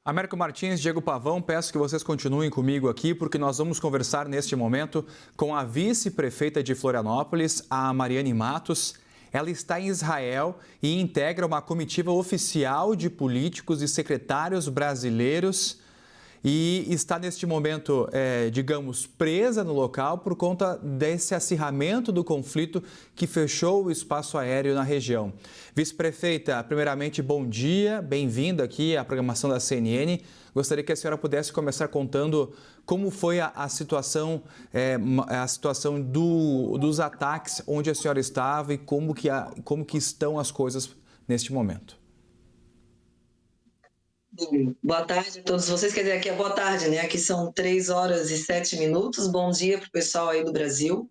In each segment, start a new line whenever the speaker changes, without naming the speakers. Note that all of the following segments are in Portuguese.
Américo Martins, Diego Pavão, peço que vocês continuem comigo aqui, porque nós vamos conversar neste momento com a vice-prefeita de Florianópolis, a Mariane Matos. Ela está em Israel e integra uma comitiva oficial de políticos e secretários brasileiros e está neste momento, digamos, presa no local por conta desse acirramento do conflito que fechou o espaço aéreo na região. Vice-prefeita, primeiramente, bom dia, bem-vinda aqui à programação da CNN. Gostaria que a senhora pudesse começar contando como foi a situação, dos ataques, onde a senhora estava e como que estão as coisas neste momento.
Boa tarde a todos vocês, quer dizer, aqui é boa tarde, né? Aqui são 3h07. Bom dia para o pessoal aí do Brasil.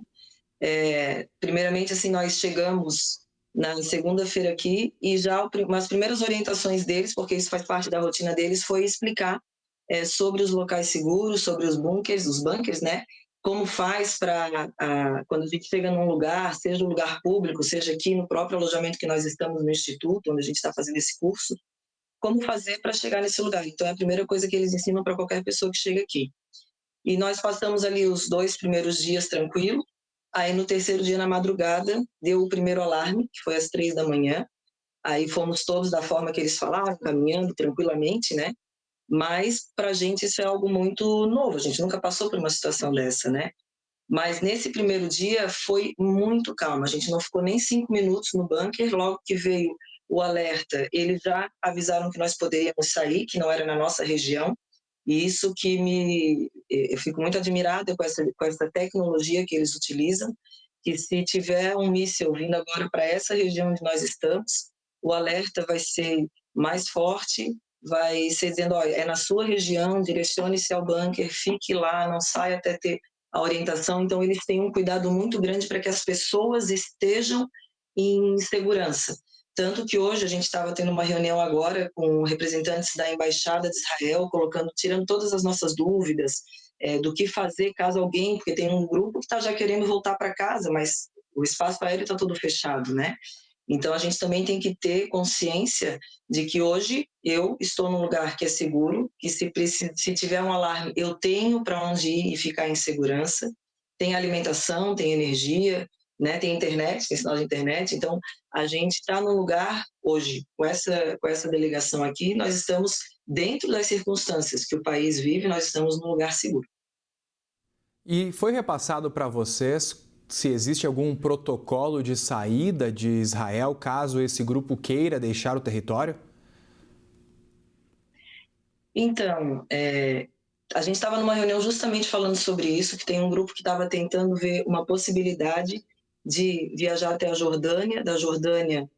Primeiramente, assim, nós chegamos na segunda-feira aqui e já as primeiras orientações deles, porque isso faz parte da rotina deles, foi explicar sobre os locais seguros, sobre os bunkers, né? Como faz para, quando a gente chega num lugar, seja um lugar público, seja aqui no próprio alojamento que nós estamos no Instituto, onde a gente está fazendo esse curso, como fazer para chegar nesse lugar. Então, é a primeira coisa que eles ensinam para qualquer pessoa que chega aqui. E nós passamos ali os 2 primeiros dias tranquilo. Aí, no terceiro dia, na madrugada, deu o primeiro alarme, que foi às 3h. Aí fomos todos da forma que eles falaram, caminhando tranquilamente, né? Mas, para a gente, isso é algo muito novo. A gente nunca passou por uma situação dessa, né? Mas, nesse primeiro dia, foi muito calmo. A gente não ficou nem 5 minutos no bunker. Logo que veio o alerta, eles já avisaram que nós poderíamos sair, que não era na nossa região, e isso que eu fico muito admirada com essa tecnologia que eles utilizam, que se tiver um míssil vindo agora para essa região onde nós estamos, o alerta vai ser mais forte, vai ser dizendo, olha, é na sua região, direcione-se ao bunker, fique lá, não saia até ter a orientação. Então, eles têm um cuidado muito grande para que as pessoas estejam em segurança. Tanto que hoje a gente estava tendo uma reunião agora com representantes da Embaixada de Israel, tirando todas as nossas dúvidas do que fazer caso alguém, porque tem um grupo que está já querendo voltar para casa, mas o espaço aéreo está todo fechado, né? Então, a gente também tem que ter consciência de que hoje eu estou num lugar que é seguro, que se tiver um alarme, eu tenho para onde ir e ficar em segurança, tem alimentação, tem energia, né? Tem internet, tem sinal de internet. Então, a gente está num lugar hoje, com essa delegação aqui, nós estamos dentro das circunstâncias que o país vive, nós estamos num lugar seguro.
E foi repassado para vocês se existe algum protocolo de saída de Israel caso esse grupo queira deixar o território?
Então, a gente estava numa reunião justamente falando sobre isso, que tem um grupo que estava tentando ver uma possibilidade de viajar até a Jordânia, da Jordânia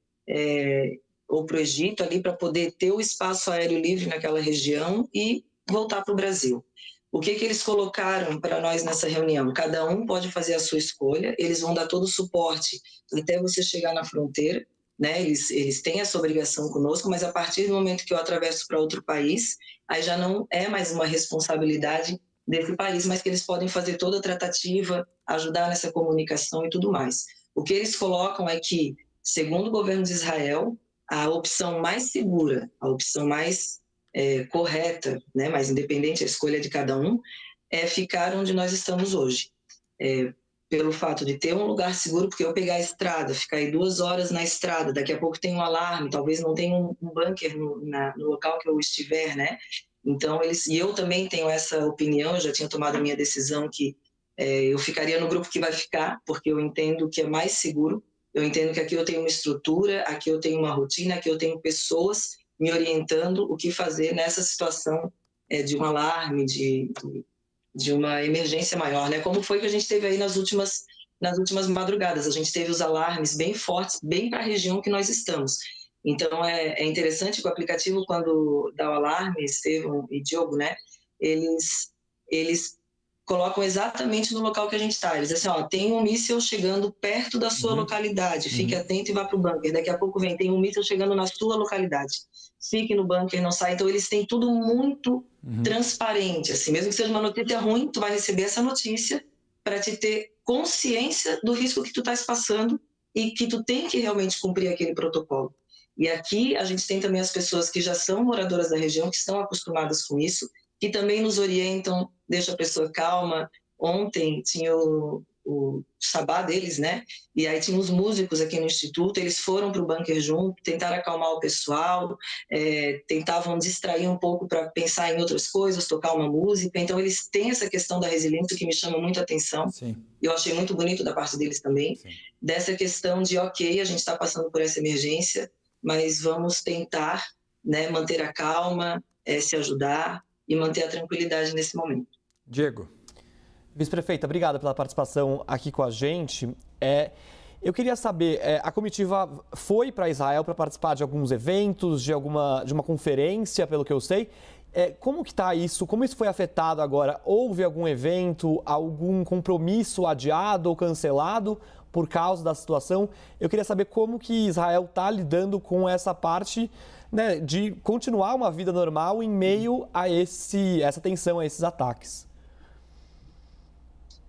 ou para o Egito, ali para poder ter o espaço aéreo livre naquela região e voltar para o Brasil. O que eles colocaram para nós nessa reunião? Cada um pode fazer a sua escolha, eles vão dar todo o suporte até você chegar na fronteira, né? Eles têm essa obrigação conosco, mas a partir do momento que eu atravesso para outro país, aí já não é mais uma responsabilidade desse país, mas que eles podem fazer toda a tratativa, ajudar nessa comunicação e tudo mais. O que eles colocam é que, segundo o governo de Israel, a opção mais segura, a opção mais correta, né, mais independente, a escolha de cada um, é ficar onde nós estamos hoje. Pelo fato de ter um lugar seguro, porque eu pegar a estrada, ficar aí 2 horas na estrada, daqui a pouco tem um alarme, talvez não tenha um bunker no local que eu estiver, né? Então, e eu também tenho essa opinião, eu já tinha tomado a minha decisão que eu ficaria no grupo que vai ficar, porque eu entendo que é mais seguro, eu entendo que aqui eu tenho uma estrutura, aqui eu tenho uma rotina, aqui eu tenho pessoas me orientando o que fazer nessa situação de um alarme, de uma emergência maior, né? Como foi que a gente teve aí nas últimas madrugadas, a gente teve os alarmes bem fortes, bem para a região que nós estamos. Então, é interessante que o aplicativo, quando dá o alarme, Estevão e Diogo, né? Eles colocam exatamente no local que a gente está. Eles dizem assim, ó, tem um míssil chegando perto da sua localidade, fique atento e vá para o bunker. Daqui a pouco tem um míssil chegando na sua localidade. Fique no bunker, não sai. Então, eles têm tudo muito transparente, assim. Mesmo que seja uma notícia ruim, tu vai receber essa notícia para te ter consciência do risco que tu estás passando e que tu tem que realmente cumprir aquele protocolo. E aqui a gente tem também as pessoas que já são moradoras da região, que estão acostumadas com isso, que também nos orientam, deixa a pessoa calma. Ontem tinha o sabá deles, né? E aí tinha os músicos aqui no Instituto, eles foram para o bunker junto, tentaram acalmar o pessoal, tentavam distrair um pouco para pensar em outras coisas, tocar uma música. Então eles têm essa questão da resiliência que me chama muito a atenção.
Sim.
Eu achei muito bonito da parte deles também,
Sim.
dessa questão de, ok, a gente está passando por essa emergência, mas vamos tentar, né, manter a calma, se ajudar e manter a tranquilidade nesse momento.
Diego.
Vice-prefeita, obrigado pela participação aqui com a gente. Eu queria saber, a comitiva foi para Israel para participar de alguns eventos, de uma conferência, pelo que eu sei. Como que está isso? Como isso foi afetado agora? Houve algum evento, algum compromisso adiado ou cancelado por causa da situação? Eu queria saber como que Israel está lidando com essa parte, né, de continuar uma vida normal em meio a essa tensão, a esses ataques.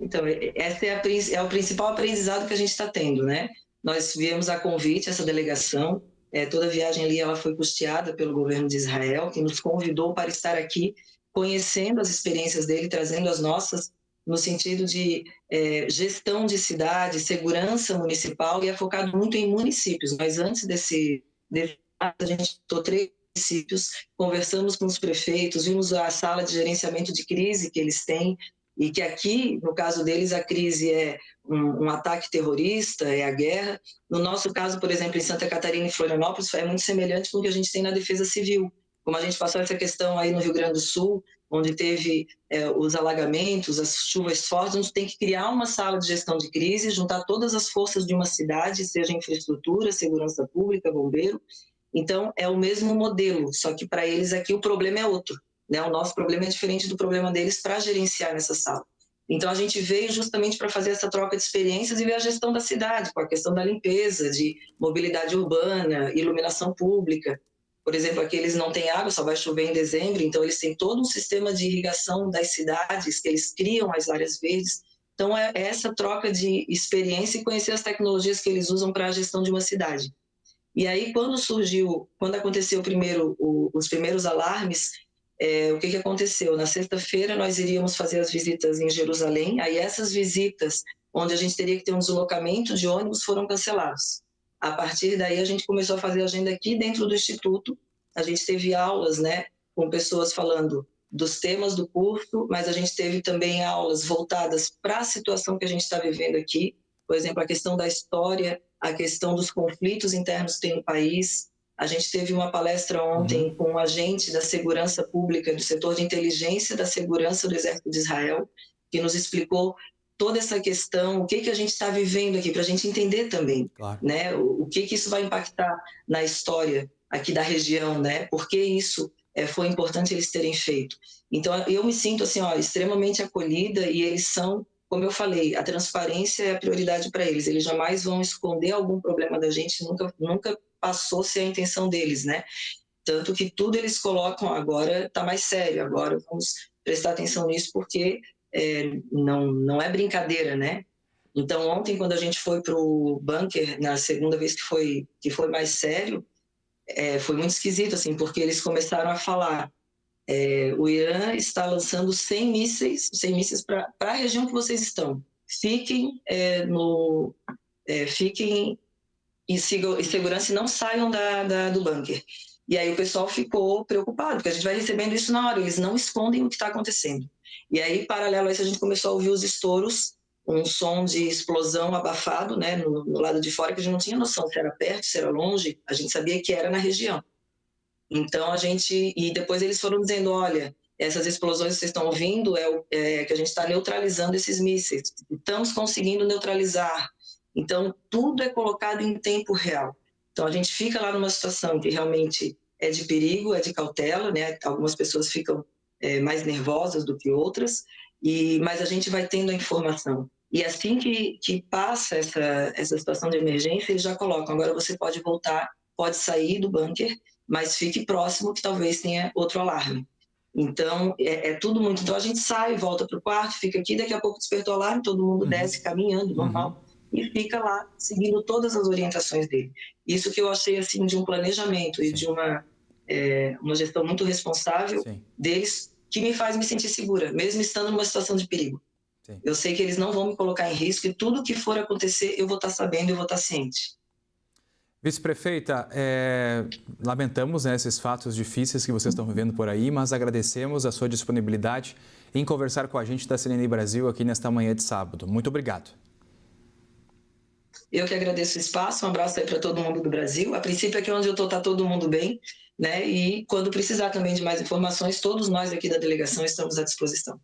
Então, esse é o principal aprendizado que a gente está tendo, né? Nós viemos a convite, essa delegação, toda a viagem ali ela foi custeada pelo governo de Israel, que nos convidou para estar aqui, conhecendo as experiências dele, trazendo as nossas, no sentido de gestão de cidade, segurança municipal, e é focado muito em municípios. Mas antes desse a gente visitou 3 municípios, conversamos com os prefeitos, vimos a sala de gerenciamento de crise que eles têm, e que aqui, no caso deles, a crise é um ataque terrorista, é a guerra. No nosso caso, por exemplo, em Santa Catarina e Florianópolis, é muito semelhante com o que a gente tem na Defesa Civil. Como a gente passou essa questão aí no Rio Grande do Sul, onde teve os alagamentos, as chuvas fortes, a gente tem que criar uma sala de gestão de crise, juntar todas as forças de uma cidade, seja infraestrutura, segurança pública, bombeiro. Então, é o mesmo modelo, só que para eles aqui o problema é outro. Né? O nosso problema é diferente do problema deles para gerenciar nessa sala. Então, a gente veio justamente para fazer essa troca de experiências e ver a gestão da cidade, com a questão da limpeza, de mobilidade urbana, iluminação pública. Por exemplo, aqui eles não têm água, só vai chover em dezembro, então eles têm todo um sistema de irrigação das cidades, que eles criam as áreas verdes. Então, é essa troca de experiência e conhecer as tecnologias que eles usam para a gestão de uma cidade. E aí, quando aconteceu os primeiros alarmes, o que aconteceu? Na sexta-feira nós iríamos fazer as visitas em Jerusalém, aí essas visitas, onde a gente teria que ter um deslocamento de ônibus, foram cancelados. A partir daí a gente começou a fazer a agenda aqui dentro do Instituto, a gente teve aulas, né, com pessoas falando dos temas do curso, mas a gente teve também aulas voltadas para a situação que a gente está vivendo aqui, por exemplo, a questão da história, a questão dos conflitos internos que tem no país. A gente teve uma palestra ontem com um agente da segurança pública, do setor de inteligência da segurança do Exército de Israel, que nos explicou toda essa questão, o que a gente está vivendo aqui, para a gente entender também, claro, né, o que isso vai impactar na história aqui da região, né, por que isso foi importante eles terem feito. Então, eu me sinto assim, extremamente acolhida, e eles são, como eu falei, a transparência é a prioridade para eles. Eles jamais vão esconder algum problema da gente, nunca passou a ser a intenção deles, né? Tanto que tudo eles colocam agora está mais sério, agora vamos prestar atenção nisso, porque não é brincadeira, né? Então, ontem, quando a gente foi para o bunker, na segunda vez que foi mais sério, foi muito esquisito, assim, porque eles começaram a falar: o Irã está lançando 100 mísseis para a região que vocês estão. Fiquem em segurança e não saiam do bunker. E aí o pessoal ficou preocupado, porque a gente vai recebendo isso na hora, eles não escondem o que está acontecendo. E aí, paralelo a isso, a gente começou a ouvir os estouros, um som de explosão abafado, né, no lado de fora, que a gente não tinha noção se era perto, se era longe, a gente sabia que era na região. Então, e depois eles foram dizendo: olha, essas explosões que vocês estão ouvindo que a gente está neutralizando esses mísseis, estamos conseguindo neutralizar. Então, tudo é colocado em tempo real. Então, a gente fica lá numa situação que realmente é de perigo, é de cautela, né? Algumas pessoas ficam mais nervosas do que outras, mas a gente vai tendo a informação. E assim que passa essa situação de emergência, eles já colocam: agora você pode voltar, pode sair do bunker, mas fique próximo que talvez tenha outro alarme. Então, tudo muito... Então, a gente sai, volta para o quarto, fica aqui, daqui a pouco despertou o alarme, todo mundo desce caminhando, normal. e fica lá seguindo todas as orientações dele. Isso que eu achei assim de um planejamento e de uma gestão muito responsável deles, que me faz me sentir segura, mesmo estando numa situação de perigo. Eu sei que eles não vão me colocar em risco e tudo que for acontecer eu vou estar sabendo, eu vou estar ciente.
Vice-prefeita, lamentamos, né, esses fatos difíceis que vocês estão vivendo por aí, mas agradecemos a sua disponibilidade em conversar com a gente da CNN Brasil aqui nesta manhã de sábado. Muito obrigado.
Eu que agradeço o espaço, um abraço aí para todo mundo do Brasil. A princípio aqui onde eu estou está todo mundo bem, né? E quando precisar também de mais informações, todos nós aqui da delegação estamos à disposição.